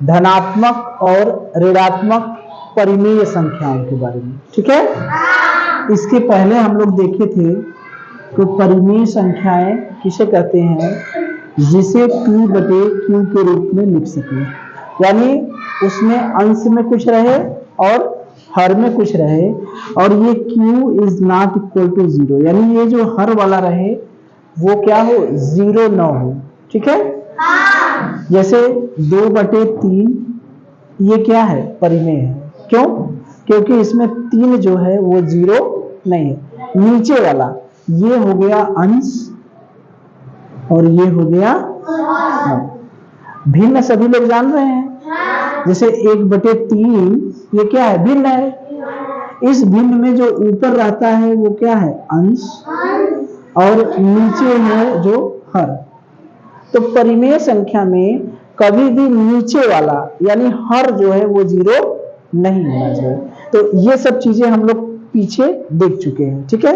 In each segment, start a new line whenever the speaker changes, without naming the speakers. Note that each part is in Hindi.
धनात्मक और ऋणात्मक परिमेय संख्याओं के बारे में। ठीक है, इसके पहले हम लोग देखे थे कि परिमेय संख्याएं किसे कहते हैं, जिसे P बटे Q के रूप में लिख सके, यानी उसमें अंश में कुछ रहे और हर में कुछ रहे, और ये Q is not equal to 0, यानी ये जो हर वाला रहे वो क्या हो, 0 ना हो। ठीक है, जैसे 2/3 ये क्या है, परिमेय है। क्यों? क्योंकि इसमें 3 जो है वो 0 नहीं है। नीचे वाला ये हो गया अंश और ये हो गया भिन्न, सभी लोग जान रहे हैं। जैसे 1/3 ये क्या है, भिन्न है। इस भिन्न में जो ऊपर रहता है वो क्या है, अंश, और नीचे है जो हर। तो परिमेय संख्या में कभी भी नीचे वाला यानी हर जो है वो 0 नहीं होना चाहिए। तो ये सब चीजें हम लोग पीछे देख चुके हैं। ठीक है,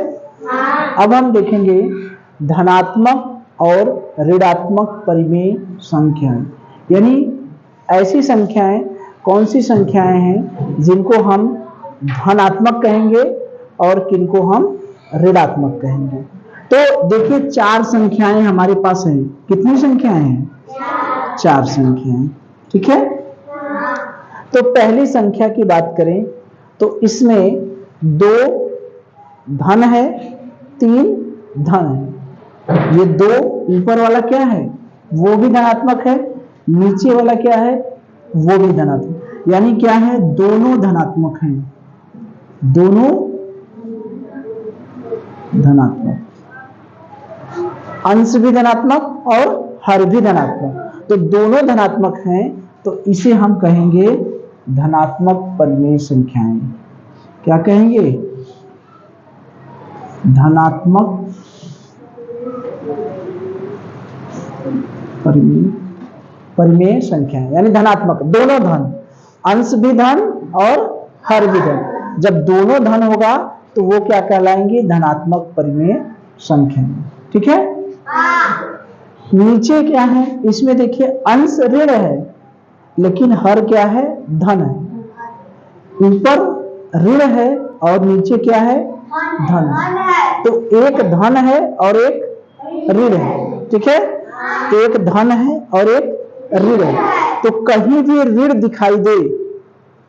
अब हम देखेंगे धनात्मक और ऋणात्मक परिमेय संख्याएं, यानी ऐसी संख्याएं, कौन सी संख्याएं हैं जिनको हम धनात्मक कहेंगे और किनको हम ऋणात्मक कहेंगे। तो देखिए 4 संख्याएं हमारे पास हैं। कितनी संख्याएं हैं, 4 संख्याएं। ठीक है, तो पहली संख्या की बात करें तो इसमें 2 धन है, 3 धन है। ये 2 ऊपर वाला क्या है, वो भी धनात्मक है, नीचे वाला क्या है, वो भी धनात्मक, यानी क्या है, दोनों धनात्मक हैं, दोनों धनात्मक, अंश भी धनात्मक और हर भी धनात्मक। तो दोनों धनात्मक हैं, तो इसे हम कहेंगे धनात्मक परिमेय संख्याएं। क्या कहेंगे, धनात्मक परिमेय संख्या, यानी धनात्मक, दोनों धन, अंश भी धन और हर भी धन। जब दोनों धन होगा तो वो क्या कहलाएंगे, धनात्मक परिमेय संख्या। ठीक है, नीचे क्या है, इसमें देखिए अंश ऋण है लेकिन हर क्या है, धन है। ऊपर ऋण है और नीचे क्या है, धन है। तो एक धन है और एक ऋण है। ठीक है, एक धन है और एक ऋण है। तो कहीं भी ऋण दिखाई दे,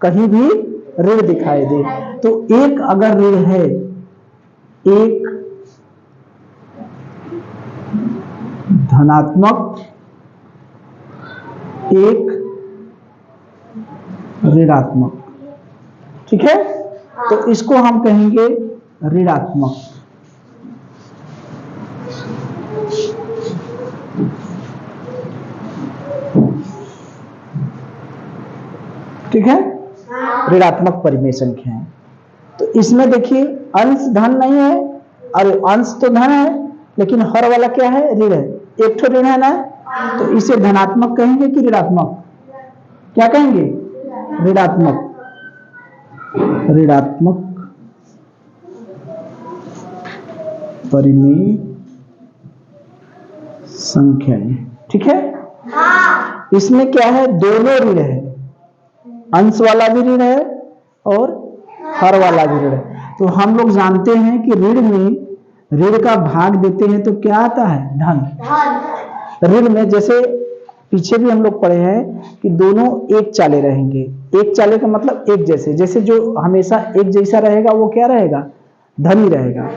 कहीं भी ऋण दिखाई दे, तो एक अगर ऋण है, एक धनात्मक, एक ऋणात्मक। ठीक है, तो इसको हम कहेंगे ऋणात्मक। ठीक है, ऋणात्मक परिमेय संख्या है। तो इसमें देखिए अंश धन नहीं है, और अंश तो धन है लेकिन हर वाला क्या है, ऋण है। एक ठो ऋण है ना, तो इसे धनात्मक कहेंगे कि ऋणात्मक, क्या कहेंगे, ऋणात्मक। ऋणात्मक परिमेय संख्याएं। ठीक है, इसमें क्या है, दोनों ऋण है, अंश वाला भी ऋण है और हर वाला भी ऋण है। तो हम लोग जानते हैं कि ऋण में ऋण का भाग देते हैं तो क्या आता है, धन। ऋण में जैसे पीछे भी हम लोग पढ़े हैं कि दोनों एक चाले रहेंगे। एक चाले का मतलब एक जैसे, जैसे जो हमेशा एक जैसा रहेगा वो क्या रहेगा, धनी रहेगा।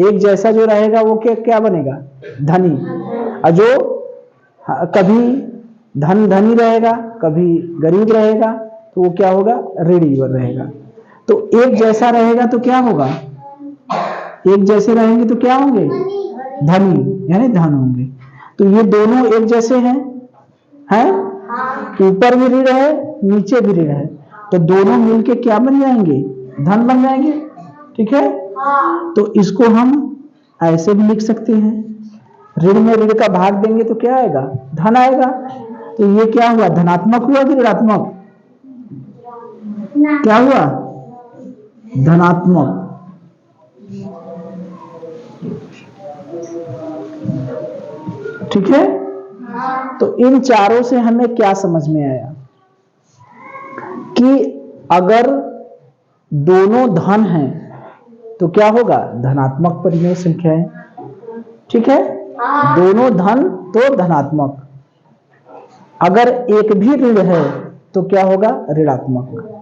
एक जैसा जो रहेगा वो क्या क्या बनेगा, धनी। और जो कभी धनी रहेगा, कभी गरीब रहेगा, तो वो क्या होगा, ऋणी रहेगा। तो एक जैसा रहेगा तो क्या होगा, एक जैसे रहेंगे तो क्या होंगे, धनी, यानी धन होंगे। तो ये दोनों एक जैसे हैं, ऊपर भी ऋण है नीचे भी ऋण है, तो दोनों मिलके क्या बन जाएंगे, धन बन जाएंगे। ठीक है, तो इसको हम ऐसे भी लिख सकते हैं, ऋण में ऋण का भाग देंगे तो क्या आएगा, धन आएगा। तो ये क्या हुआ, धनात्मक हुआ कि ऋणात्मक, क्या हुआ, धनात्मक। ठीक है, तो इन चारों से हमें क्या समझ में आया, कि अगर दोनों धन हैं तो क्या होगा, धनात्मक परिमेय संख्या है। ठीक है, दोनों धन तो धनात्मक, अगर एक भी ऋण है तो क्या होगा, ऋणात्मक।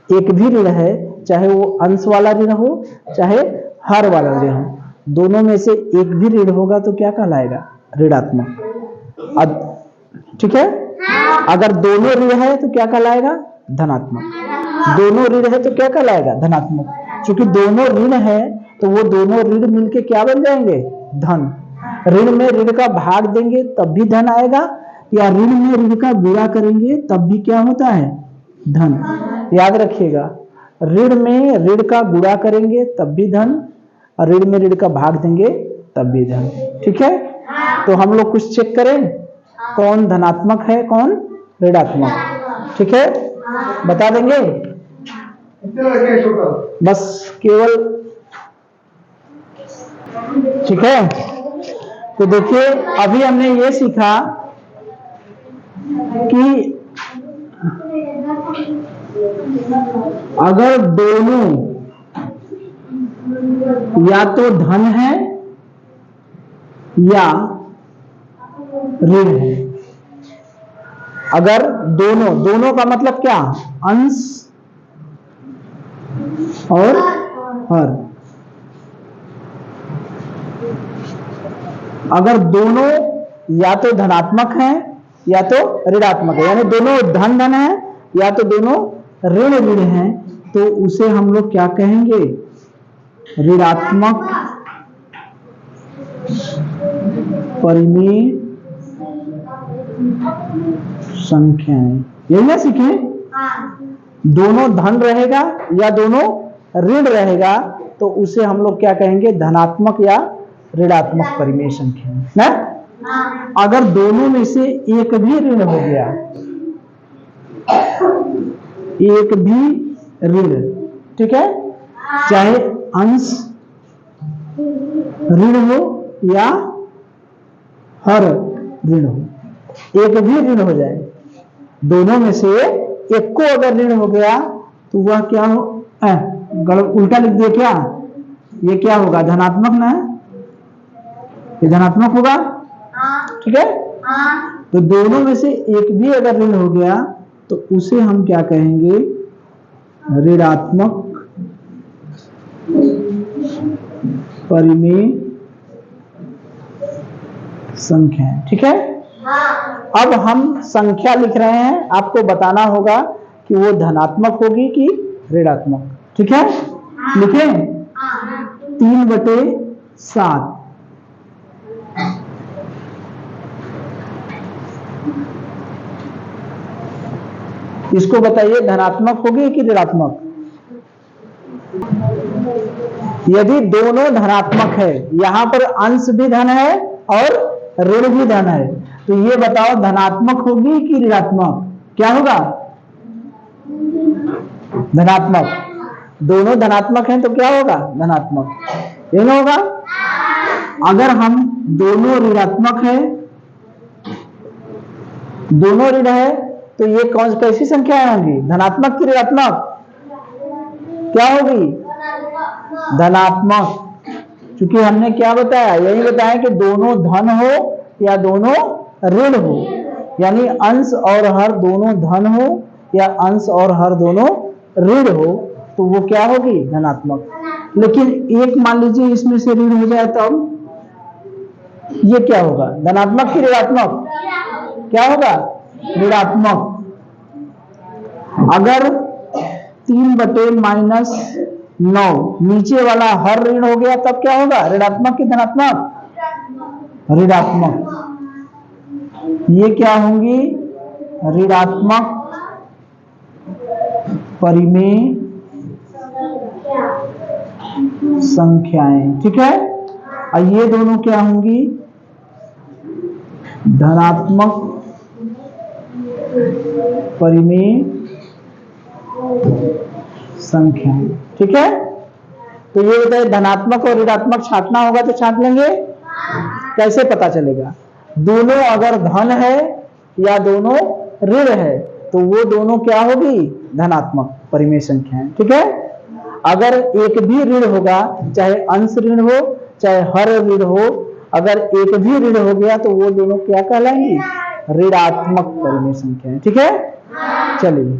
एक भी ऋण है, चाहे वो अंश वाला ऋण हो चाहे हर वाला ऋण हो, दोनों में से एक भी ऋण होगा तो क्या कहलाएगा, ऋणात्मक। ठीक है, अगर दोनों ऋण है तो क्या कहलाएगा, धनात्मक। दोनों ऋण है तो क्या कहलाएगा, धनात्मक। क्योंकि दोनों ऋण है तो वो दोनों ऋण मिलके क्या बन जाएंगे, धन। ऋण में ऋण का भाग देंगे तब भी धन आएगा, या ऋण में ऋण का गुणा करेंगे तब भी क्या होता है, धन। याद रखिएगा, ऋण में ऋण का गुणा करेंगे तब भी धन, और ऋण में ऋण का भाग देंगे तब भी धन। ठीक है, तो हम लोग कुछ चेक करें कौन धनात्मक है कौन ऋणात्मक। ठीक है, बता देंगे बस केवल। ठीक है, तो देखिए अभी हमने ये सीखा कि अगर दोनों या तो धन है या ऋण है, अगर दोनों का मतलब क्या, अंश और हर। अगर दोनों या तो धनात्मक है या तो ऋणात्मक है, यानी दोनों धन है या तो दोनों ऋण है, तो उसे हम लोग क्या कहेंगे, ऋणात्मक परिमेय संख्याएं। यही ना सीखे, दोनों धन रहेगा या दोनों ऋण रहेगा तो उसे हम लोग क्या कहेंगे, धनात्मक या ऋणात्मक परिमेय संख्या ना। अगर दोनों में से एक भी ऋण हो गया, एक भी ऋण, ठीक है, चाहे अंश ऋण हो या हर ऋण हो, एक भी ऋण हो जाए, दोनों में से एक को अगर ऋण हो गया तो वह क्या हो, उल्टा लिख दिया क्या, ये क्या होगा, धनात्मक ना, ये धनात्मक होगा। ठीक है, तो दोनों में से एक भी अगर ऋण हो गया तो उसे हम क्या कहेंगे, ऋणात्मक परिमेय संख्या। ठीक है, अब हम संख्या लिख रहे हैं, आपको बताना होगा कि वो धनात्मक होगी कि ऋणात्मक। ठीक है, लिखें 3/7। इसको बताइए धनात्मक होगी कि ऋणात्मक। यदि दोनों धनात्मक है, यहां पर अंश भी धन है और ऋण भी धन है, तो ये बताओ धनात्मक होगी कि ऋणात्मक, क्या होगा, धनात्मक। दोनों धनात्मक हैं तो क्या होगा, धनात्मक, ये ना होगा। अगर हम दोनों ऋणात्मक है, दोनों ऋण है, तो ये कौन कैसी संख्याएं होंगी, धनात्मक की ऋणात्मक, क्या होगी, धनात्मक। क्योंकि हमने क्या बताया, यही बताया कि दोनों धन हो या दोनों ऋण हो, यानी अंश और हर दोनों धन हो या अंश और हर दोनों ऋण हो, तो वो क्या होगी, धनात्मक। लेकिन एक मान लीजिए इसमें से ऋण हो जाए तब ये क्या होगा, धनात्मक की ऋणात्मक, क्या होगा, ऋणात्मक। अगर 3/-9 नीचे वाला हर ऋण हो गया तब क्या होगा, ऋणात्मक की धनात्मक, ऋणात्मक। ये क्या होंगी, ऋणात्मक परिमेय संख्याएं। ठीक है, और ये दोनों क्या होंगी, धनात्मक परिमेय संख्याएं। ठीक है, तो ये बताइए धनात्मक और ऋणात्मक छांटना होगा तो छांट लेंगे, कैसे पता चलेगा, दोनों अगर धन है या दोनों ऋण है तो वो दोनों क्या होगी, धनात्मक परिमेय संख्याएं। ठीक है, अगर एक भी ऋण होगा, चाहे अंश ऋण हो चाहे हर ऋण हो, अगर एक भी ऋण हो गया तो वो दोनों क्या कहलाएंगी, ऋणात्मक परिमेय संख्याएं। ठीक है, चलिए